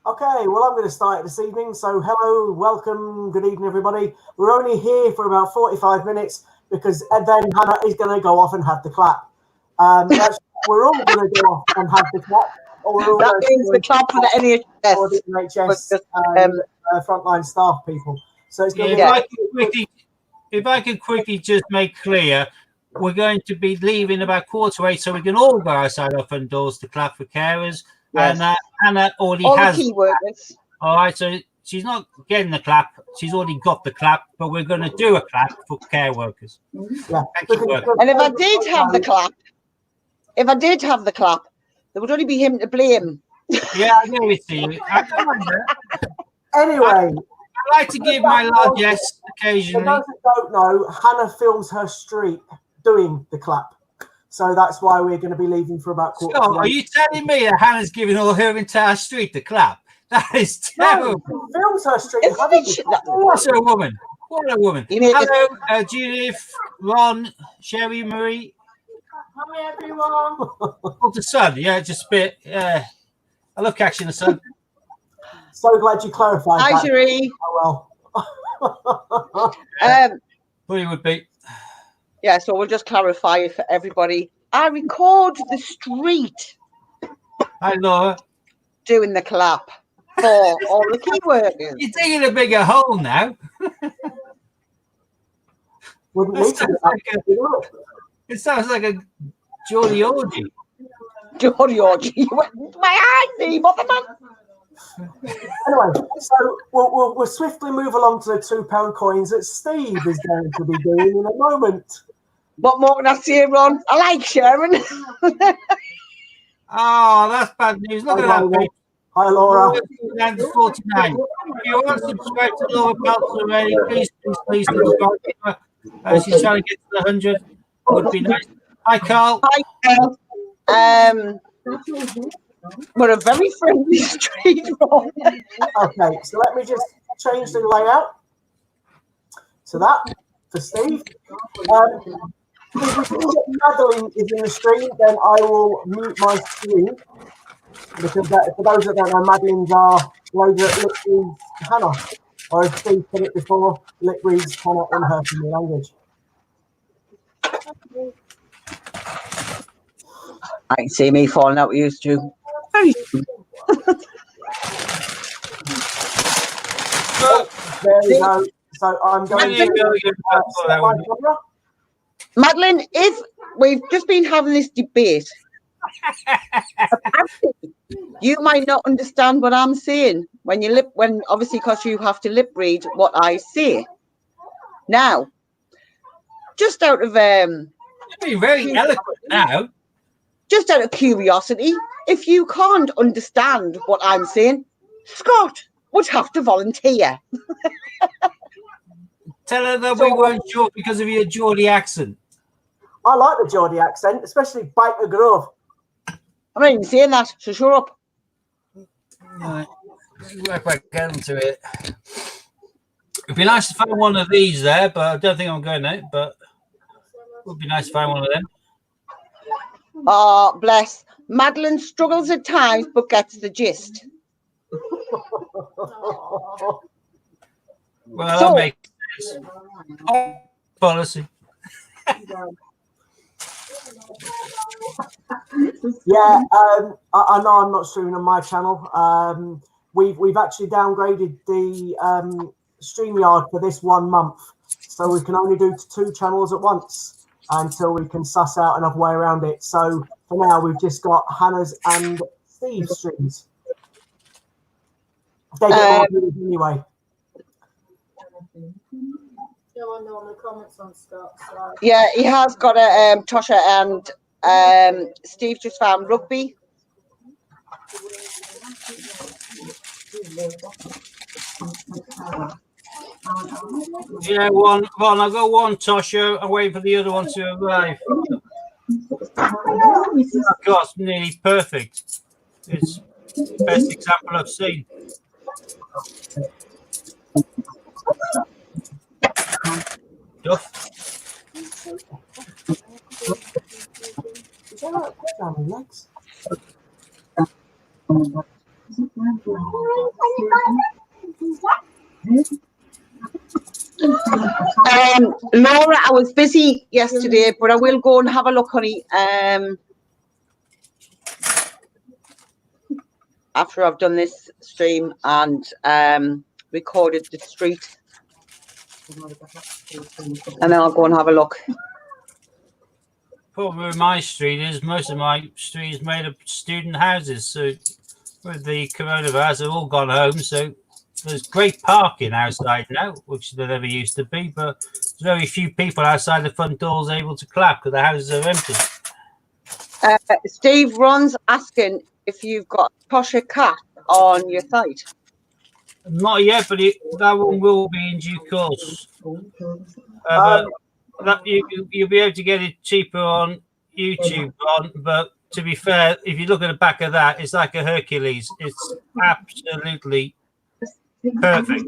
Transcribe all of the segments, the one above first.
Okay, well, I'm going to start it this evening. So, hello, welcome, good evening, everybody. We're only here for about 45 minutes because then Hannah is going to go off and have the clap. We're all going to go off and have the clap. That means the clap for the NHS. Or the NHS and frontline staff people. So it's going to be. If I could quickly just make clear, we're going to be leaving about 7:45, so we can all go outside our front doors to clap for carers. Yes. And Hannah already has. The key workers. All right, so she's not getting the clap; she's already got the clap. But we're going to do a clap for care workers. Yeah. And if I did have the clap, there would only be him to blame. Yeah, I know it's you. Anyway. I like to give my largesse occasionally. For those that don't know, Hannah films her street doing the clap. So that's why we're going to be leaving for about quarter to 8. Are you telling me that Hannah's giving all her entire street the clap? That is terrible. No, she films her street. What a woman. What a woman. Hello, Judith, Ron, Sherry, Marie. Hi, everyone. Oh, the sun. Yeah, just a bit. I love catching the sun. So glad you clarified that. Hi, Sherry. Oh, well. Well, you would be. Yeah, so we'll just clarify it for everybody. I record the street. Hi, Laura. Doing the clap for all the key workers. You're digging a bigger hole now. It sounds like a Geordie orgy. Geordie orgy. My eye, man. Anyway, so we'll swiftly move along to the £2 coins that Steve is going to be doing in a moment. What more can I say, Ron? I like sharing. Oh, that's bad news. Look at that. Hi, Laura. 49. If you aren't subscribed to Laura Peltz already, please subscribe to her. She's trying to get to the 100. Would be nice. Hi, Carl. Hi, Carl. We're a very friendly street. Okay, so let me just change the layout to that for Steve. If Madeline is in the stream, then I will mute my screen because for those that don't know, Madeline's are over at Lip Hannah, or as Steve put it before, Lip reads Hannah in her family language. I can see me falling out with you, Stu. There we go. So I'm going to Madeline, if we've just been having this debate, you might not understand what I'm saying when obviously because you have to lip read what I say. Now, just out of you're being very eloquent now. Just out of curiosity, if you can't understand what I'm saying, Scott would have to volunteer. Tell her that we weren't sure because of your Geordie accent. I like the Geordie accent, especially Baker Grove. I'm not even saying that, so shut up. Right. Work back into it. It'd be nice to find one of these there, but I don't think I'm going out. But it would be nice to find one of them. Oh, bless. Madeline struggles at times, but gets the gist. Well, that makes sense. Policy. Yeah, I know I'm not streaming on my channel. We've actually downgraded the StreamYard for this 1 month, so we can only do 2 channels at once until we can suss out another way around it. So for now, we've just got Hannah's and Steve's streams. They get more anyway. On the comments on Scott. So. Yeah, he has got a Tosha and Steve just found rugby. Yeah, one. I got one Tosha. I'm waiting for the other one to arrive. Of course, nearly perfect. It's the best example I've seen. Duff. Laura, I was busy yesterday, but I will go and have a look, honey. After I've done this stream and recorded the street, and then I'll go and have a look. Problem with my street is most of my street is made of student houses. So with the coronavirus, they've all gone home. So there's great parking outside now, which there never used to be. But there's very few people outside the front doors able to clap because the houses are empty. Steve Ron's asking if you've got Tosha Cat on your site. Not yet, but that one will be in due course. But that you'll be able to get it cheaper on YouTube. But to be fair, if you look at the back of that, it's like a Hercules. It's absolutely perfect.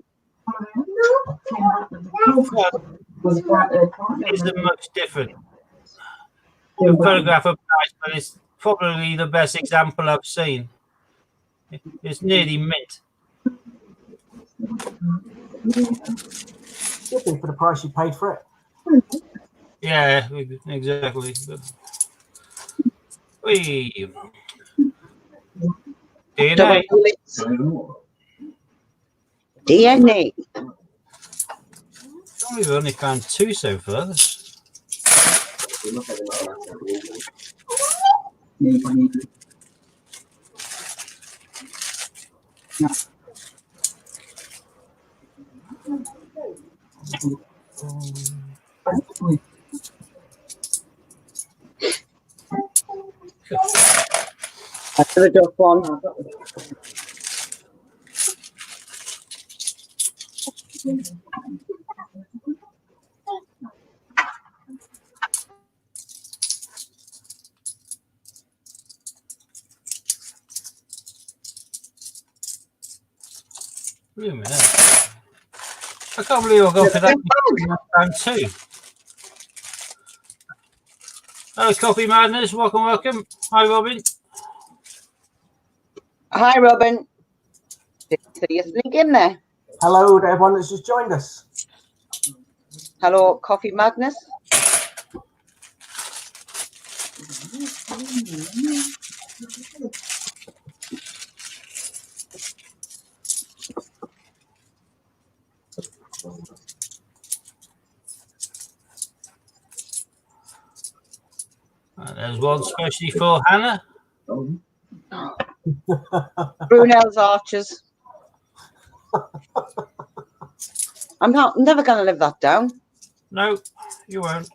It isn't much different. The photograph of nice, but it's probably the best example I've seen. It's nearly mint. Should be for the price you paid for it. Yeah, exactly. Wee. DNA. DNA. We've only found 2 so far. That's the duck one. Wait a minute. I can't believe I've gone for that round 2. Hello, Coffee Madness. Welcome. Hi, Robin. Hi, Robin. Did you sneak in there? Hello to everyone that's just joined us. Hello, Coffee Madness. There's one especially for Hannah. Brunel's Archers. I'm never going to live that down. No, you won't.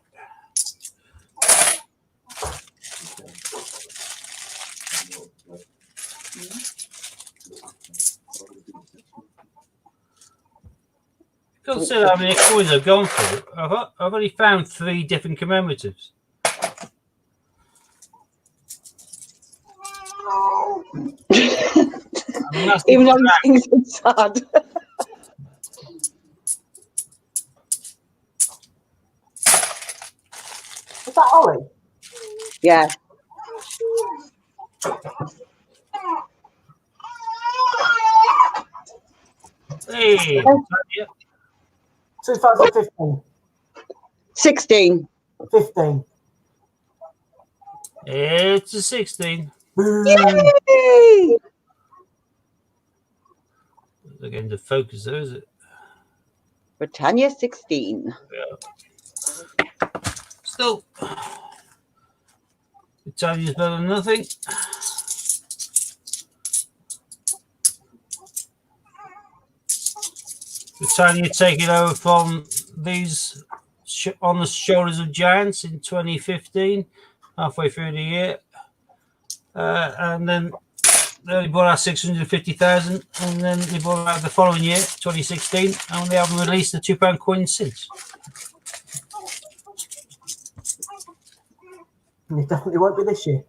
Consider how many coins I've gone through. I've only found 3 different commemoratives. Even though these things are sad. Is that Ollie? Yeah. Hey, 2015. 16. 15. it's a 16. Yay! Look into focus, though, is it? Britannia 16. Yeah. Still, Britannia's better than nothing. Britannia taking over from these on the shoulders of giants in 2015, halfway through the year. And then they only bought out 650,000, and then they bought out the following year, 2016, and they haven't released the £2 coin since. It definitely won't be this year.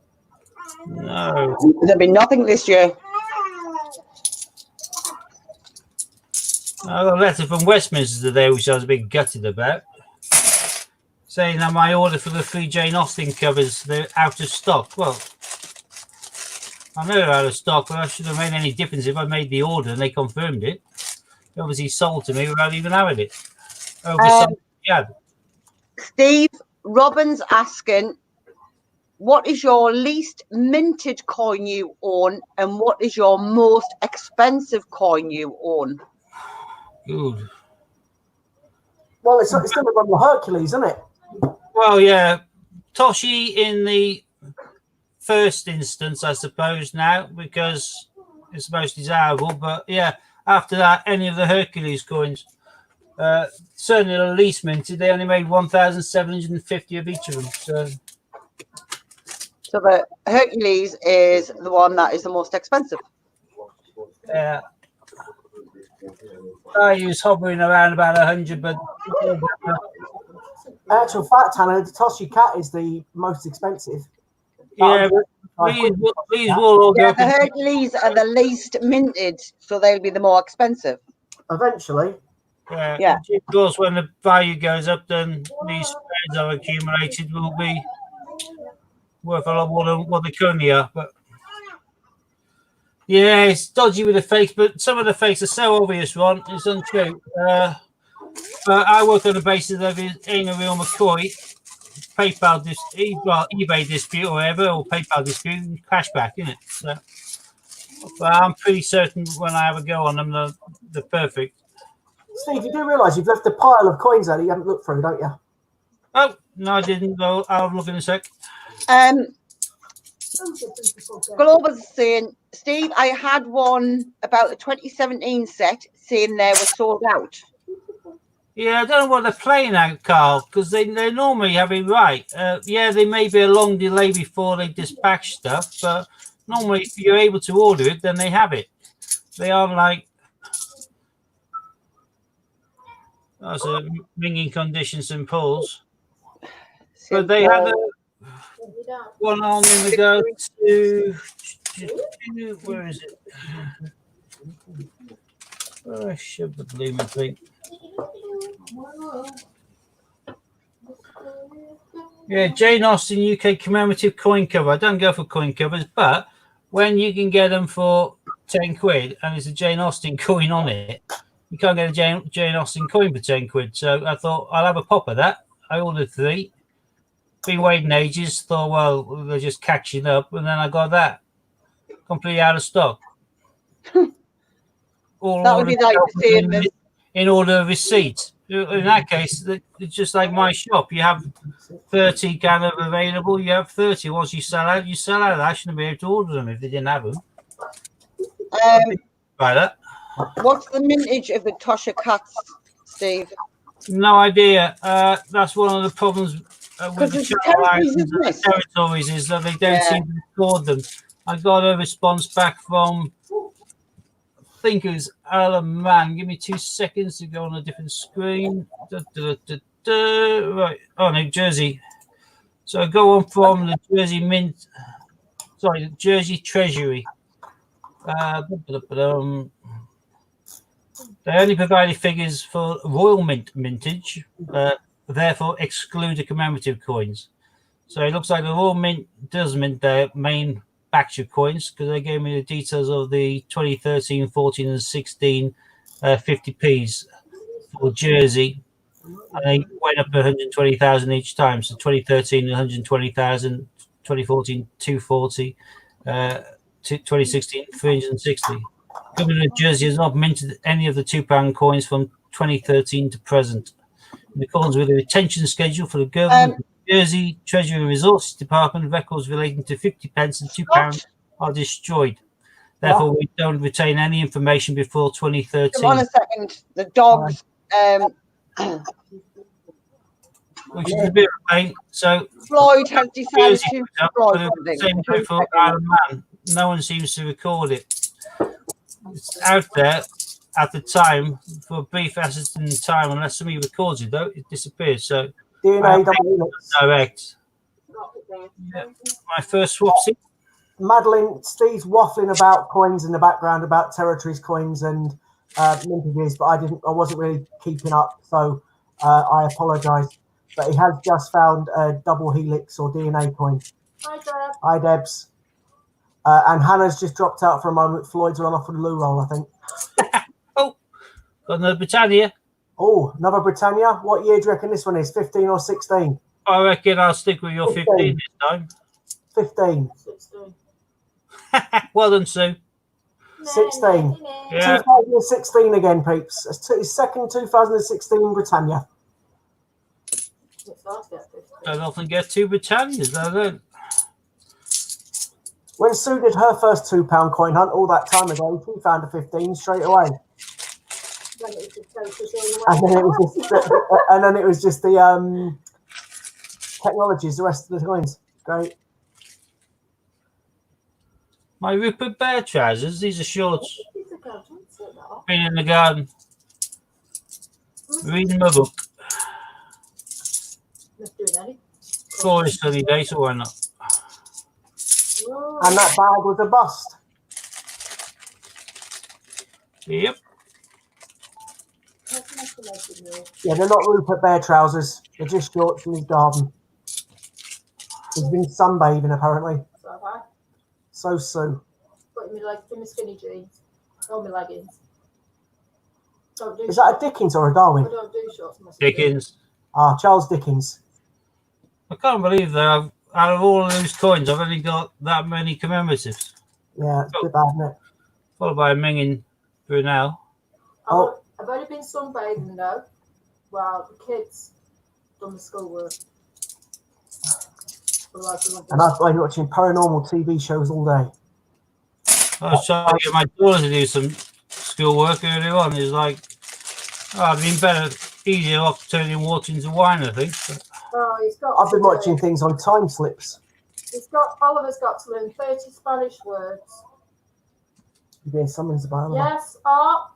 No. There'll be nothing this year. I got a letter from Westminster today, which I was a bit gutted about, saying that my order for the 3 Jane Austen covers, they're out of stock. Well, I know they're out of stock, but I shouldn't have made any difference if I made the order and they confirmed it. They obviously sold to me without even having it. Over something we had. Steve, Robin's asking, what is your least minted coin you own, and what is your most expensive coin you own? Good. Well, it's still on the Hercules, isn't it? Well, yeah, Toshi in the first instance, I suppose now, because it's the most desirable. But yeah, after that, any of the Hercules coins, certainly the least minted, they only made 1,750 of each of them. So the Hercules is the one that is the most expensive. Yeah. I use hovering around about 100, but In actual fact, Hannah, the Toshi Cat is the most expensive. yeah, these will all go Yeah, up the in- Hercules are the least minted, so they'll be the more expensive. Eventually. Yeah. Of course, when the value goes up, then these spreads I've accumulated will be worth a lot more than what they currently are. But yeah, it's dodgy with the fakes, but some of the fakes are so obvious, Ron, it's untrue. But I work on the basis of it ain't a real McCoy. PayPal eBay dispute or whatever, or PayPal dispute, cashback, isn't it? So, but I'm pretty certain when I have a go on them, they're perfect. Steve, you do realise you've left a pile of coins there that you haven't looked through, don't you? Oh, no, I didn't. Well, I'll look in a sec. Glover's saying, Steve, I had one about the 2017 set saying they were sold out. Yeah, I don't know what they're playing out, Carl, because they normally have it right. Yeah, there may be a long delay before they dispatch stuff, but normally if you're able to order it, then they have it. They are like, that's a ringing conditions and pulls. But they have one on in regard to, where is it? Oh, I shoved the blooming thing. Yeah, Jane Austen UK commemorative coin cover. I don't go for coin covers, but when you can get them for 10 quid and there's a Jane Austen coin on it, you can't get a Jane Austen coin for 10 quid. So I thought I'll have a pop of that. I ordered 3. Been waiting ages. Thought, well, they're just catching up. And then I got that completely out of stock. All That would be like the same as in order of receipt. In that case, it's just like my shop. You have 30 kind of available. You have 30. Once you sell out, you sell out. I shouldn't be able to order them if they didn't have them. By that. What's the mintage of the Tosha cats, Steve? No idea. That's one of the problems with the territories is that they don't seem to record them. I got a response back from, I think it was Alan Mann. Give me 2 seconds to go on a different screen. Right. Oh, New Jersey. So I go on from the Jersey Mint. Sorry, the Jersey Treasury. They only provided figures for Royal Mint mintage, therefore exclude the commemorative coins. So it looks like the Royal Mint does mint their main batch of coins because they gave me the details of the 2013, 14, and 16 50p's for Jersey. And they went up 120,000 each time. So 2013, 120,000, 2014, 240, 2016, 360. Government of Jersey has not minted any of the £2 coins from 2013 to present. In accordance with the retention schedule for the Government of Jersey Treasury Resources Department, records relating to 50p and £2 are destroyed. Therefore, we don't retain any information before 2013. Come on a second. The dogs. Which is a bit of a pain. So Floyd has decided to same for Iron Man. No one seems to record it. It's out there at the time for a brief assistant in time. Unless somebody records it, though, it disappears. So DNA direct. Yeah. My first swapsy. Madeline, Steve's waffling about coins in the background, about territories coins and mintages, but I wasn't really keeping up, so I apologise. But he has just found a double helix or DNA coin. Hi, Deb. Hi, Debs. And Hannah's just dropped out for a moment. Floyd's run off with a loo roll, I think. Got another Britannia. Oh, another Britannia. What year do you reckon this one is? 15 or 16? I reckon I'll stick with your 15 this time. 15. 16. Well done, Sue. 16. Yeah. 2016 again, peeps. It's his second 2016 Britannia. It's hard to get 15. I don't often get two Britannias, I don't. When Sue did her first £2 coin hunt all that time ago, she found a 15 straight away. Then it was just focus all the way. And then it was just the technologies, the rest of the coins. Great. My Rupert Bear trousers, these are shorts. It's a go, don't say that. Been in the garden. Reading my book. Not doing any. Glorious sunny day, so why not? Whoa. And that bag was a bust. Yep. That's an estimation, Neil. Yeah, they're not Rupert Bear trousers. They're just shorts in his garden. He's been sunbathing, apparently. So have I. So Sue. Putting me like in my skinny jeans. Or my leggings. Don't do Is that a Dickens or a I Darwin? don't do shorts in my skinny Dickens. Ah, Charles Dickens. I can't believe that out of all of those coins, I've only got that many commemoratives. Yeah, it's a bit bad, isn't it? Followed by a Mingin Brunel. Oh. I've only been sunbathing though, while the kids done the schoolwork. Otherwise they wouldn't do And I've been watching paranormal TV shows all day. I was trying to get my daughter to do some schoolwork earlier on. It's like, oh, it'd been better, easier off turning water into wine, I think. But Oh, he's got. I've been to watching learn- things on time slips. Oliver's got to learn 30 Spanish words. You're being summoned about Yes, Art.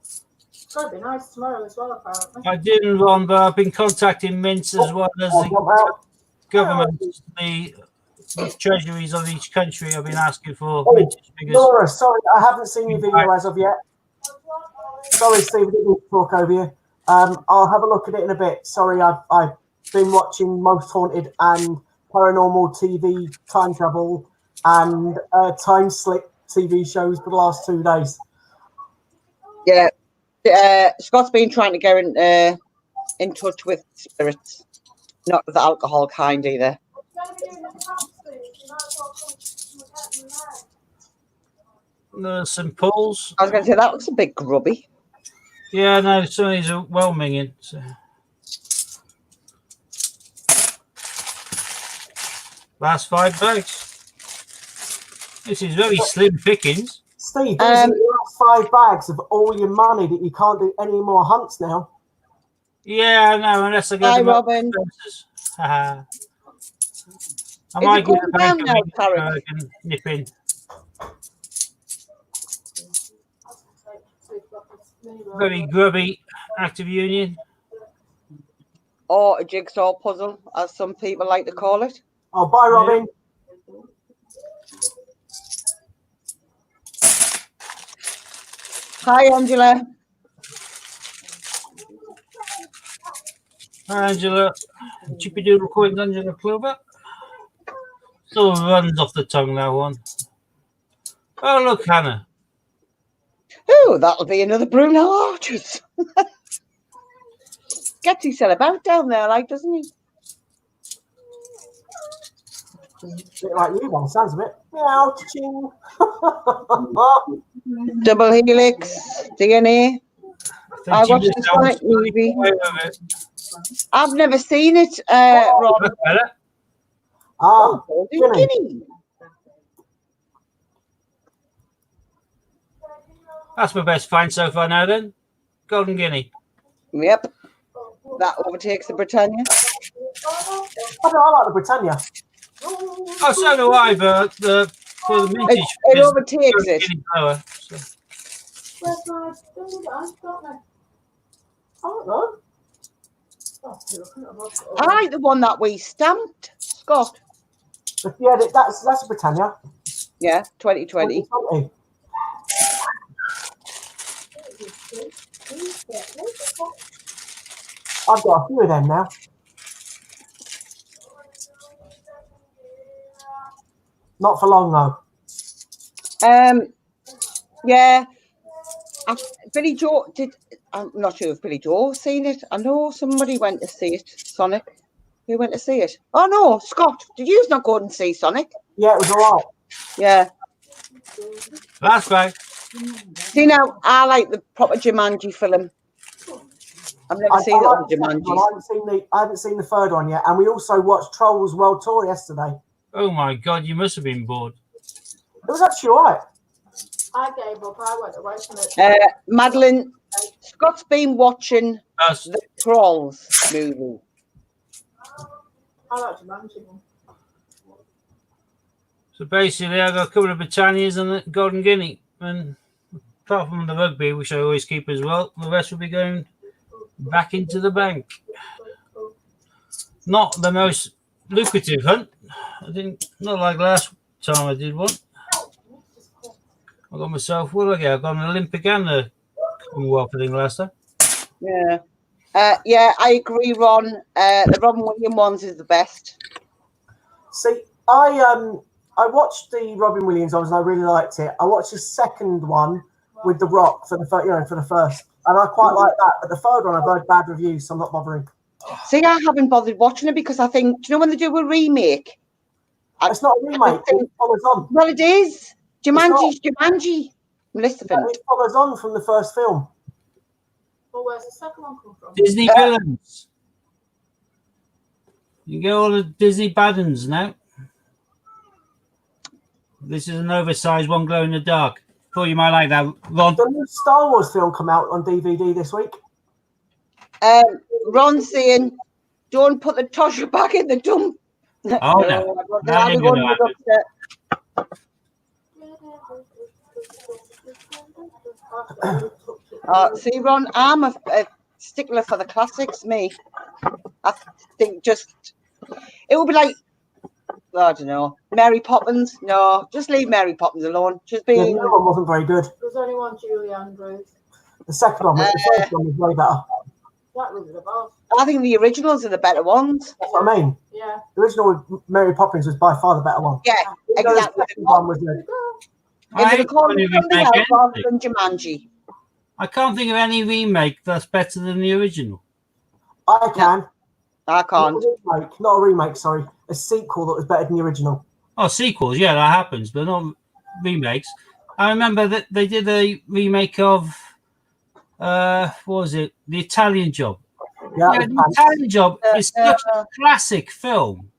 It's going to be nice tomorrow as well, apparently. I didn't, Ron, but I've been contacting mints as well as the government, the treasuries of each country. I've been asking for Oh, mintage figures. Laura, sorry, I haven't seen your video as of yet. Sorry, Steve, I didn't mean to talk over you. I'll have a look at it in a bit. Sorry, I've been watching Most Haunted and Paranormal TV, time travel, and time slip TV shows for the last 2 days. Yeah. Scott's been trying to get in touch with spirits, not the alcohol kind either. St. Paul's. I was going to say that looks a bit grubby. Yeah, no, some of these are well minging. So. Last 5 bags. This is very slim pickings. Steve, these are the last 5 bags of all your money that you can't do any more hunts now. Yeah, I know, unless I go Hi, to my Robin. expenses. I Is might it get going a down bank now, of Tarek? I can nip in. Very grubby active union. Or a jigsaw puzzle, as some people like to call it. Oh, bye, Robin. Hi, Angela. Hi, Angela. Chippy doodle coins, Angela Clover. Still runs off the tongue, that one. Oh, look, Hannah. Oh, that'll be another Bruno Arches. Gets himself about down there, like, doesn't he? Bit like you, one sounds a bit. Meow, ching. Double Helix, DNA. I watched the Sonic movie. I've never seen it, Rob. Look better. Ah, Golden Guinea. Guinea. That's my best find so far now, then. Golden Guinea. Yep. That overtakes the Britannia. I like the Britannia. Oh, so do I, but for the mintage, It overtakes it. Guinea lower, so. Where's my thing? I've got my. Oh, no. Oh, you're looking at my- I like the one that we stamped, Scott. But yeah, that's a Britannia. Yeah, 2020. 2020. I've got a few of them now. Not for long though. Yeah. Billy Joe did. I'm not sure if Billy Joe seen it. I know somebody went to see it. Sonic. Who went to see it? Oh no, Scott. Did you not go and see Sonic? Yeah, it was all right. Yeah. That's right. See now, I like the proper Jumanji film. I've never seen the other Jumanjis. I haven't seen the third one yet, and we also watched Trolls World Tour yesterday. Oh my God, you must have been bored. It was actually all right. I gave up. I went away from it. Madeline, Scott's been watching That's, the Trolls movie. I like Jumanji. so basically, I got a couple of Britannias and a Golden Guinea, and apart from the rugby, which I always keep as well, the rest will be going back into the bank. Not the most lucrative hunt. I didn't, not like last time I did one. I got myself, what did I get? I got an Olympic and a Commonwealth thing last time. Yeah. Yeah, I agree, Ron. The Robin Williams ones is the best. See, I watched the Robin Williams ones and I really liked it. I watched the second one with The Rock for the first, and I quite like that. But the third one I've heard bad reviews, so I'm not bothering. See, I haven't bothered watching it because I think, do you know when they do a remake? It's not a remake. It follows on. Well, it is. Jumanji's Jumanji. Maleficent. It follows on from the first film. Well, where's the second one come from? Disney villains. You get all the Disney bad uns now. This is an oversized one, glow in the dark. Thought you might like that, Ron. The new Star Wars film come out on DVD this week. Ron's saying, don't put the Tosha back in the dump. Oh, no. That ain't gonna happen. See, Ron, I'm a stickler for the classics, me. I think just, it would be like, I don't know, Mary Poppins. No, just leave Mary Poppins alone. She's The been, new one wasn't very good. There's only one Julie Andrews. The second one, the first one was way better. That was above. I think the originals are the better ones. That's what I mean. Yeah. The original with Mary Poppins was by far the better one. Yeah, Even though exactly. The second one was good. Is I it called can't even something make else rather anything. than Jumanji? I can't think of any remake that's better than the original. I can. I can't. Not a remake, sorry. A sequel that was better than the original. Oh, sequels, yeah, that happens, but not remakes. I remember that they did a remake of, what was it? The Italian Job. Yeah, Yeah, The Italian Job is such a classic film.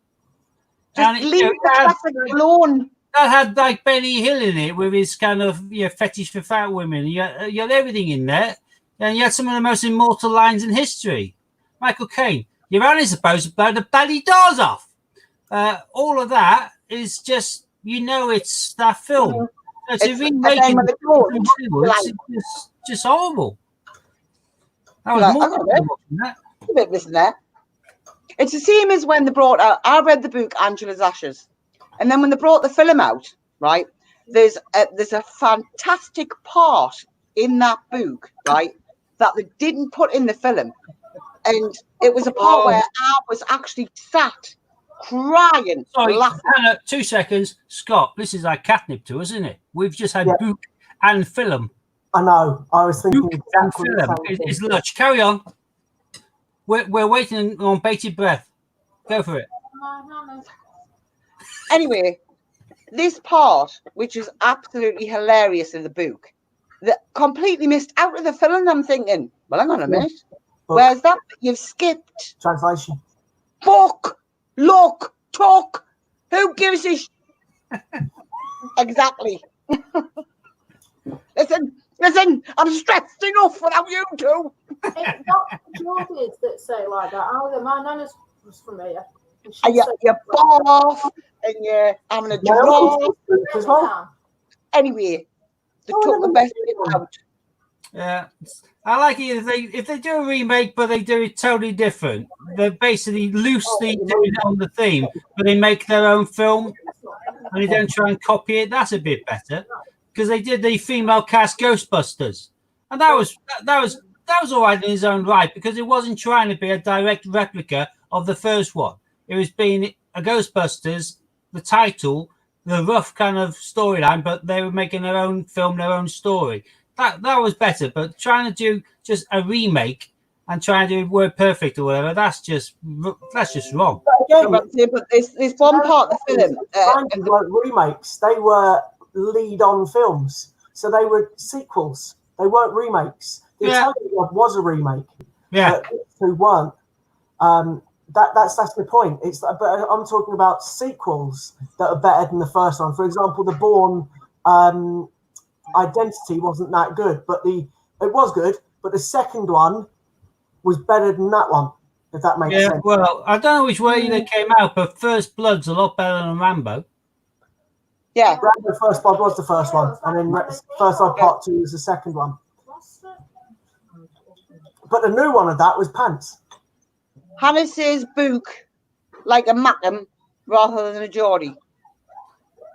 Just And leave the classic alone. that had like Benny Hill in it with his kind of fetish for fat women. You had everything in there, and you had some of the most immortal lines in history. Michael Caine, you're only supposed to blow the bloody doors off. All of that is just, it's that film. It's a remake. It's just horrible. That was Like, more I don't know. than watching that. A bit this and that. It's the same as when they brought out, I read the book Angela's Ashes, and then when they brought the film out, right, there's a fantastic part in that book, right, that they didn't put in the film, and it was a part where I was actually sat crying, Sorry, laughing. Hannah, 2 seconds. Scott, this is like catnip to us, isn't it? We've just had book and film. I know. I was thinking Book and exactly the film. same thing. It's lunch. Carry on. We're waiting on bated breath. Go for it. Anyway, this part, which is absolutely hilarious in the book, that completely missed out of the film. I'm thinking, well, hang on a minute. Book. Where's that? You've skipped. Translation. Book, look, talk. Who gives a Exactly. Listen, I'm stressed enough without you two. It's not Geordies that say like that either. My nana's was from here. And she And you're said, off and you're having a My draw. uncle's book as well. Anyway, they Oh, took the no, best no. bit out. Yeah, I like it if they do a remake, but they do it totally different. They're basically loosely doing it on the theme, but they make their own film and they don't try and copy it. That's a bit better because they did the female cast Ghostbusters, and that was all right in his own right because it wasn't trying to be a direct replica of the first one. It was being a Ghostbusters, the title, the rough kind of storyline, but they were making their own film, their own story. That was better. But trying to do just a remake and trying to do Word Perfect or whatever, that's just wrong. But again, But there's one part of the film. Brandy weren't remakes; they were lead-on films, so they were sequels. They weren't remakes. The Italian Job was a remake. Yeah, Who weren't. That's the point. But I'm talking about sequels that are better than the first one. For example, the Bourne Identity wasn't that good, but it was good. But the second one was better than that one. If that makes sense. Well, I don't know which way they came out, but First Blood's a lot better than Rambo. Yeah, Rambo First Blood was the first one, and then First Blood Part 2 was the second one. But the new one of that was Pants. Hannah says book like a Mackem rather than a Geordie.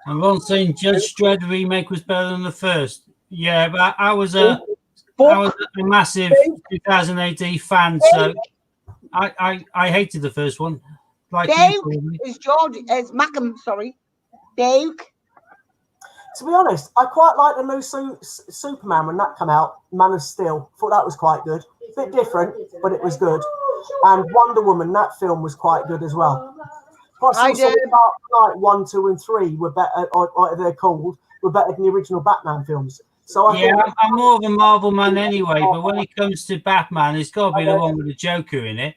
And Ron saying Judge Dredd remake was better than the first. Yeah, but I was a massive 2018 fan, so I hated the first one. Like Dave is Geordie, is Mackem, sorry. Dave. To be honest, I quite like the new Superman when that came out, Man of Steel. Thought that was quite good. A bit different, but it was good. And Wonder Woman, that film was quite good as well. Plus, Dark Knight 1, 2, and 3 were better, or whatever they're called, were better than the original Batman films. So I'm more of a Marvel man anyway, but when it comes to Batman, it's got to be the one with the Joker in it.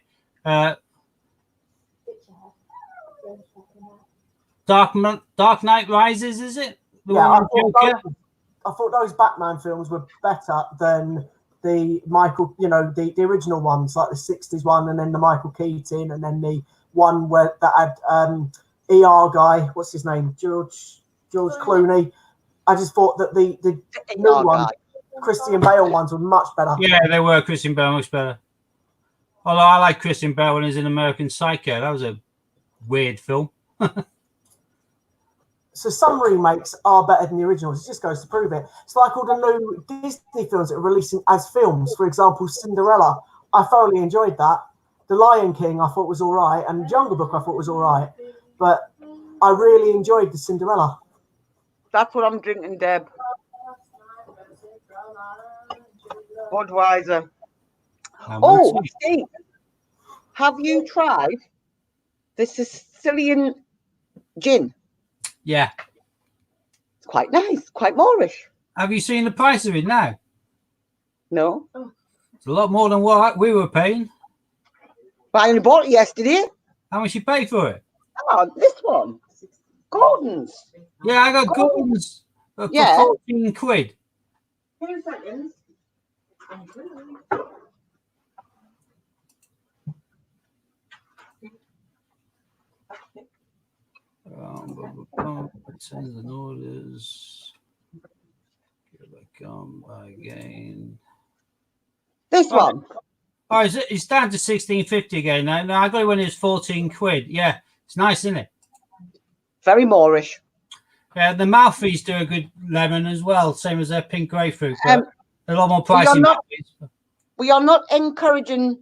Dark Knight Rises, is it? I thought those Batman films were better than the Michael, the original ones, like the 60s one, and then the Michael Keaton, and then the one where that had ER guy, what's his name? George Clooney. I just thought that the new one, Christian Bale ones, were much better. Yeah, they were. Christian Bale much better. Although I like Christian Bale when he's in American Psycho. That was a weird film. So some remakes are better than the originals. It just goes to prove it. It's like all the new Disney films that are releasing as films. For example, Cinderella. I thoroughly enjoyed that. The Lion King I thought was all right, and Jungle Book I thought was all right. But I really enjoyed the Cinderella. That's what I'm drinking, Deb. Budweiser. Oh, Steve, have you tried the Sicilian gin? Yeah. It's quite nice, quite Moorish. Have you seen the price of it now? No. It's a lot more than what we were paying. But I only bought it yesterday. How much you pay for it? Oh, this one. Gordon's. Yeah, I got Gordon's for 14 quid. 2 seconds. Sends and orders. Here I come again. This one. Oh, it's down to 16.50 again now. No, I got it when it was 14 quid. Yeah, it's nice, isn't it? Very Moorish. Yeah, the Malfeas do a good lemon as well, same as their pink grapefruit. But a lot more pricey. We are not encouraging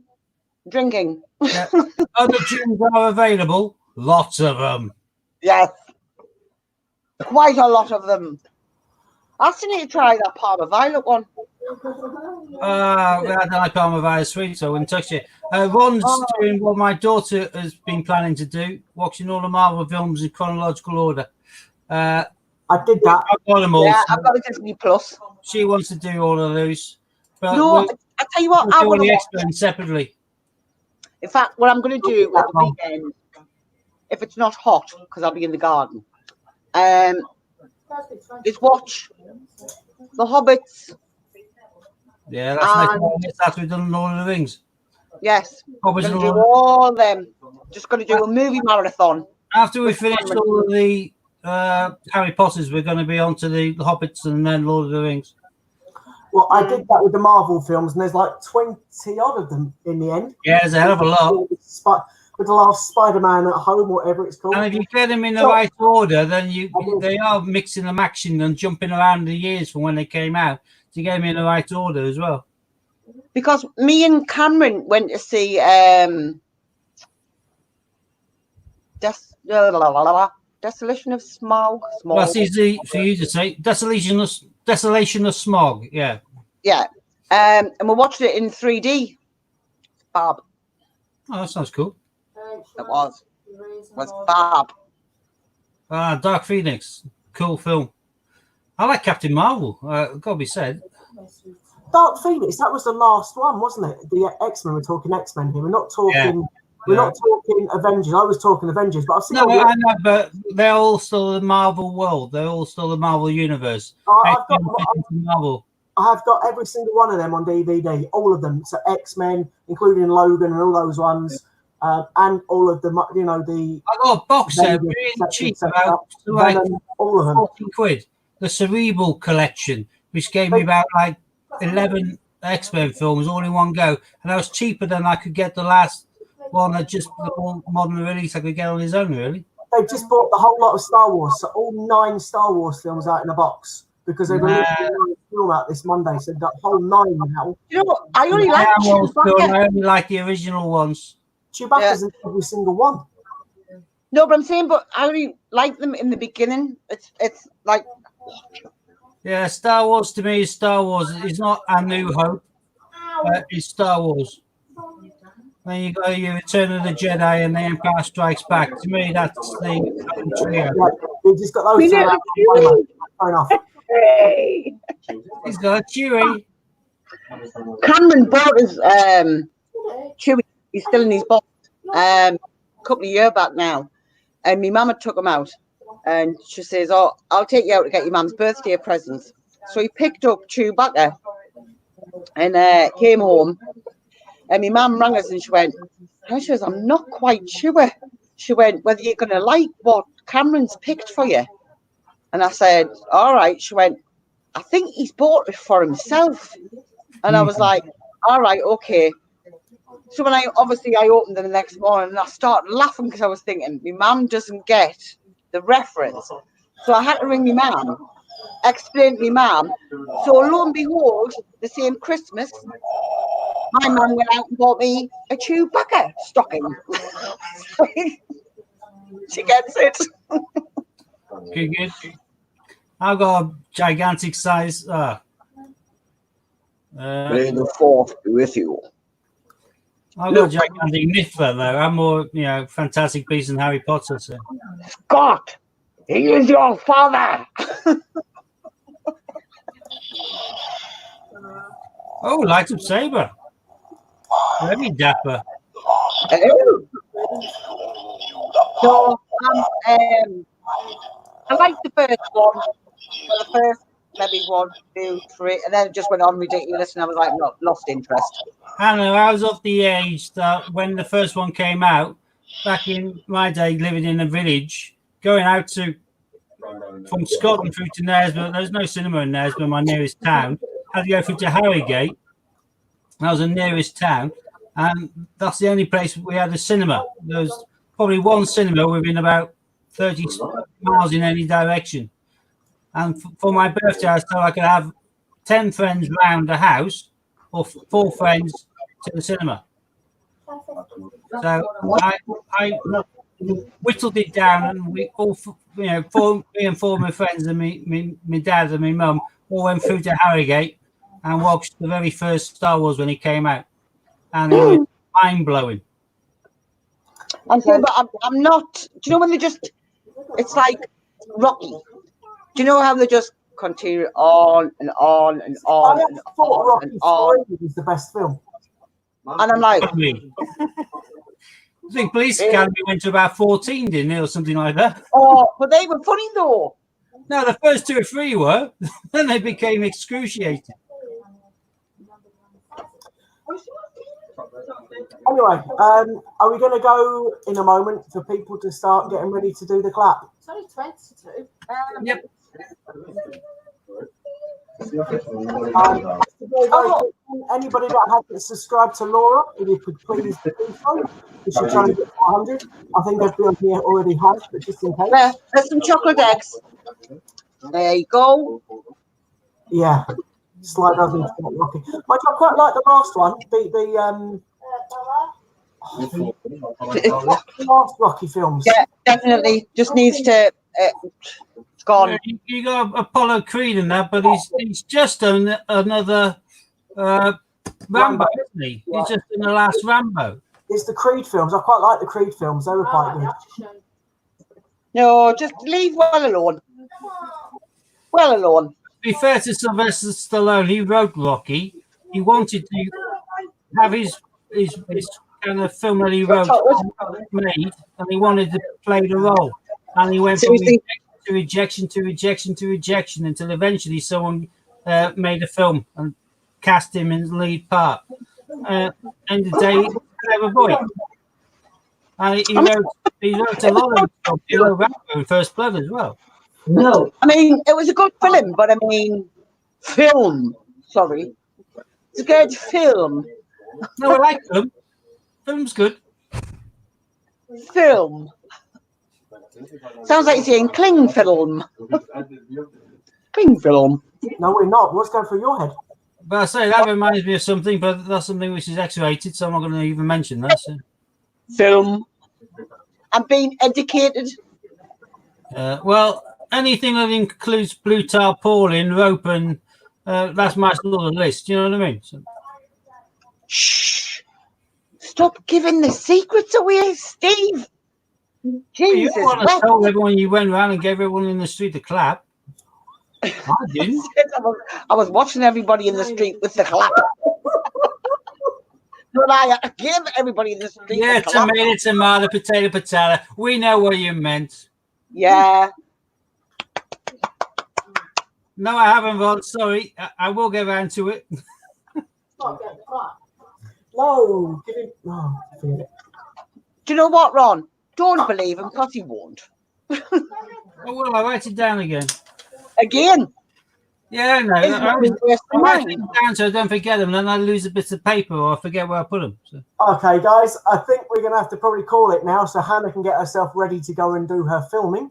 drinking. Yeah. Other gins are available. Lots of them. Yes. Quite a lot of them. I still need to try that Parma Violet one. I don't like Parma Violet sweet, so I wouldn't touch it. Ron's doing what my daughter has been planning to do, watching all the Marvel films in chronological order. I did that. I've got them all. Yeah, I've got a Disney Plus. She wants to do all of those. But no, I tell you what, I want to explain separately. In fact, what I'm going to do at the weekend, if it's not hot, because I'll be in the garden, is watch The Hobbits. Yeah, that's nice. That's we've done Lord of the Rings. Yes, Hobbits going to do all of them. Just going to do a movie marathon. After we finish all of the Harry Potters, we're going to be on to the Hobbits and then Lord of the Rings. Well, I did that with the Marvel films, and there's like 20 odd of them in the end. Yeah, there's a hell of a lot. With the last Spider-Man at Home, whatever it's called. And if you get them in the right order, then they are mixing and matching and jumping around the years from when they came out to get them in the right order as well. Because me and Cameron went to see Desolation of Smog. Well, that's easy for you to say. Desolation of Smog. Yeah. Yeah. And we watched it in 3D. Fab. Oh, that sounds cool. It was fab. Dark Phoenix. Cool film. I like Captain Marvel. Gotta be said. Dark Phoenix, that was the last one, wasn't it? The X-Men, we're talking X-Men here. We're not talking we're not talking Avengers. I was talking Avengers, but I've seen No, I know, but they're all still the Marvel world. They're all still the Marvel universe. I've got Marvel. I've got every single one of them on DVD, all of them. So X-Men, including Logan and all those ones, and all of the, you know, the. I got a box set really cheap, about like all of them. 40 quid. The Cerebral collection, which gave me about like 11 X-Men films all in one go, and that was cheaper than I could get the last one that just the modern release I could get on his own. Really, they've just bought the whole lot of Star Wars, so all 9 Star Wars films out in a box. Because they released a film out this Monday, so that whole 9 now. You know what? I only like Chewbacca. I only like the original ones. Chewbacca's in every single one. No, but I'm saying, but I only like them in the beginning. It's like. Yeah, Star Wars to me is Star Wars. It's not A New Hope. It's Star Wars. Then you got your Return of the Jedi and the Empire Strikes Back. To me, that's the trio. Yeah, we just got those. Fair enough. He's got a Chewie. Cameron bought his Chewie. He's still in his box. A couple of years back now, and my mama took him out, and she says, "Oh, I'll take you out to get your mum's birthday presents." So he picked up Chewbacca and came home, and my mum rang us and she went, "She says, I'm not quite sure." She went, "Whether you're gonna like what Cameron's picked for you." And I said, "All right." She went, "I think he's bought it for himself." And I was like, "All right, okay." So when I opened them the next morning and I started laughing because I was thinking, my mum doesn't get the reference. So I had to ring my mum, explain to my mum. So lo and behold, the same Christmas, my mum went out and bought me a Chewbacca stocking. She gets it. Good. I've got a gigantic size. May the fourth be with you. I've got a gigantic Niffler though. I'm more, Fantastic Beasts than Harry Potter. So. Scott, he is your father. Oh, light up saber. Very dapper. So I like the first one. The first maybe 1, 2, 3, and then it just went on ridiculous, and I was like, no, lost interest. Hannah, I was of the age that when the first one came out, back in my day, living in a village, going out from Scotland through to Knaresborough. There's no cinema in Knaresborough, my nearest town. I had to go through to Harrogate. That was the nearest town, and that's the only place we had a cinema. There was probably one cinema within about 30 miles in any direction. And for my birthday, I thought I could have 10 friends round the house or 4 friends to the cinema. So I whittled it down, and we all, me and 4 of my friends and my dad and my mum all went through to Harrogate and watched the very first Star Wars when it came out. And it was mind-blowing. I'm not, do you know when they just, it's like Rocky. Do you know how they just continue on and on and on and on and on? Rocky is the best film. And I'm like, I think Police Academy went to about 14, didn't it, or something like that? oh, but they were funny though. No, the first 2 or 3 were. Then they became excruciating. Anyway, are we going to go in a moment for people to start getting ready to do the clap? It's only 22. Yep. Anybody that hasn't subscribed to Laura, if you could please do so. She's trying to get 400. I think everyone here already has, but just in case. There's some chocolate eggs. There you go. Yeah, slide doesn't get Rocky. I quite like the last one. The last Rocky films. Yeah, definitely. Just needs to. It's gone. You got Apollo Creed in that, but he's just done another Rambo, isn't he? He's just in the last Rambo. It's the Creed films. I quite like the Creed films. They were quite good. No, just leave well alone. Well alone. To be fair to Sylvester Stallone, he wrote Rocky. He wanted to have his kind of film that he wrote made, and he wanted to play the role. And he went from rejection to rejection to rejection until eventually someone made a film and cast him in the lead part. And the day, clever boy. And he wrote a lot of films. He wrote Rambo in First Blood as well. No. I mean, it was a good film, but I mean, film. Sorry. It's a good film. No, I like film. Film's good. Film. Sounds like you're saying cling film. Cling film. No, we're not. What's going through your head? But I say that reminds me of something, but that's something which is X-rated, so I'm not going to even mention that. So. Film. I'm being educated. Well, anything that includes blue tarpaulin, rope, and that's my sort of list. You know what I mean? So. Shh! Stop giving the secrets away, Steve. Jesus! You want to tell everyone you went around and gave everyone in the street a clap? I didn't. I was watching everybody in the street with the clap. But I give everybody in the street. Yeah, the clap. tomato, potato. We know what you meant. Yeah. No, I haven't, Rod. Sorry. I will get around to it. No, give him. No, forget it. Do you know what, Ron? Don't believe him because he won't. Oh, well, I'll write it down again. Again. Yeah, no. I write them down so I don't forget them, then I lose a bit of paper or I forget where I put them. So. Okay, guys, I think we're going to have to probably call it now so Hannah can get herself ready to go and do her filming.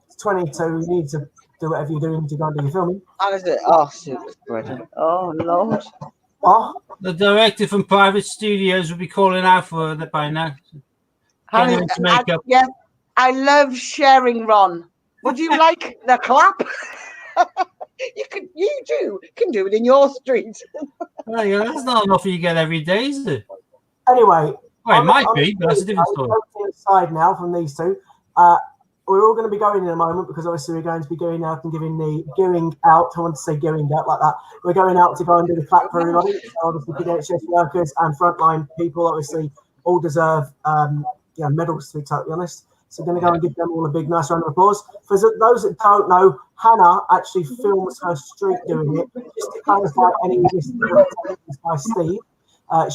It's 22. You need to do whatever you're doing to go and do your filming. Oh, super spreader. Oh, Lord. Oh, The director from Private Studios will be calling out for that by now. Yeah, I love sharing, Ron. Would you like the clap? You can do it in your street. Well, yeah, that's not enough you get every day, is it? anyway. Well, it might be, but that's a different story. Aside now from these two, we're all going to be going in a moment because obviously we're going to be going out and giving the going out. I want to say going out like that. We're going out to go and do the clap for everybody. So obviously, NHS workers and frontline people obviously all deserve medals, to be totally honest. So we're going to go and give them all a big, nice round of applause. For those that don't know, Hannah actually films her street doing it. Just to clarify any misunderstandings by Steve,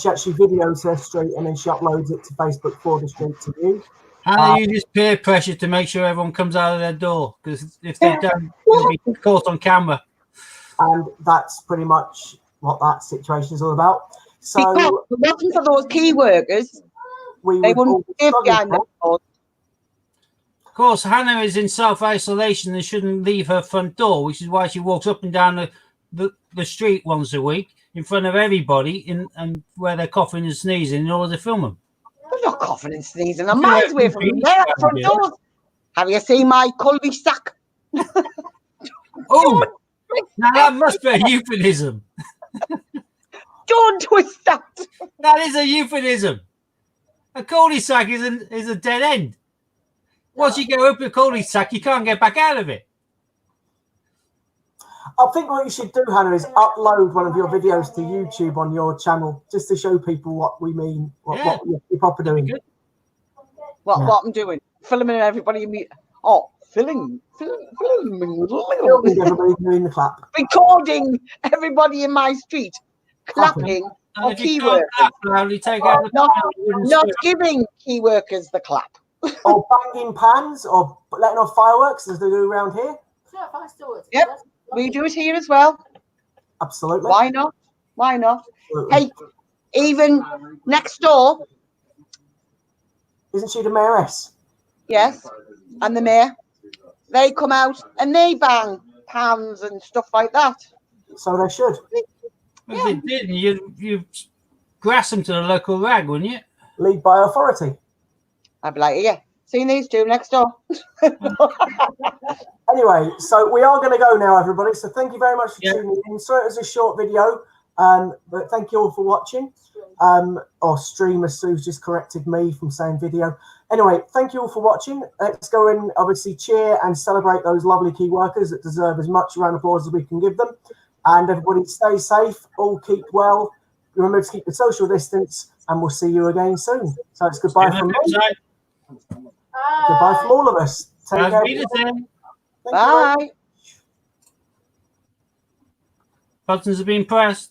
she actually videos her street and then she uploads it to Facebook for the street to view. Hannah uses peer pressure to make sure everyone comes out of their door, because if they don't, they'll be caught on camera. Oh. And that's pretty much what that situation is all about. So because if it wasn't for those key workers, they wouldn't be behind the doors. Of course, Hannah is in self-isolation and shouldn't leave her front door, which is why she walks up and down the street once a week in front of everybody and where they're coughing and sneezing in order to film them. I'm not coughing and sneezing. I'm miles away from them. They're at the front doors. Have you seen my cul-de-sac? Oh, now that must be a euphemism. Don't twist that. That is a euphemism. A cul-de-sac is a dead end. Once you go up a cul-de-sac, you can't get back out of it. I think what you should do, Hannah, is upload one of your videos to YouTube on your channel just to show people what we mean, what you're proper doing. What I'm doing? Filming everybody. Filming everybody doing the clap. Recording everybody in my street. Clapping for key workers. Not giving key workers the clap. Or banging pans or letting off fireworks as they do around here. Yep. We do it here as well. Absolutely. Why not? Absolutely. Hey, even next door. Isn't she the mayoress? Yes. And the mayor. They come out and they bang pans and stuff like that. So they should. If they didn't, you grass them to the local rag, wouldn't you? Lead by authority. I'd be like, yeah, seen these two next door. Anyway, so we are going to go now, everybody. So thank you very much for Yeah. tuning in. So it was a short video, but thank you all for watching. Or stream, as Sue's just corrected me from saying video. Anyway, thank you all for watching. Let's go and obviously cheer and celebrate those lovely key workers that deserve as much round of applause as we can give them. And everybody stay safe, all keep well. Remember to keep the social distance, and we'll see you again soon. So it's goodbye from me. Goodbye from all of us. Take care. Auf Thank Wiedersehen. you. Bye. Buttons have been pressed.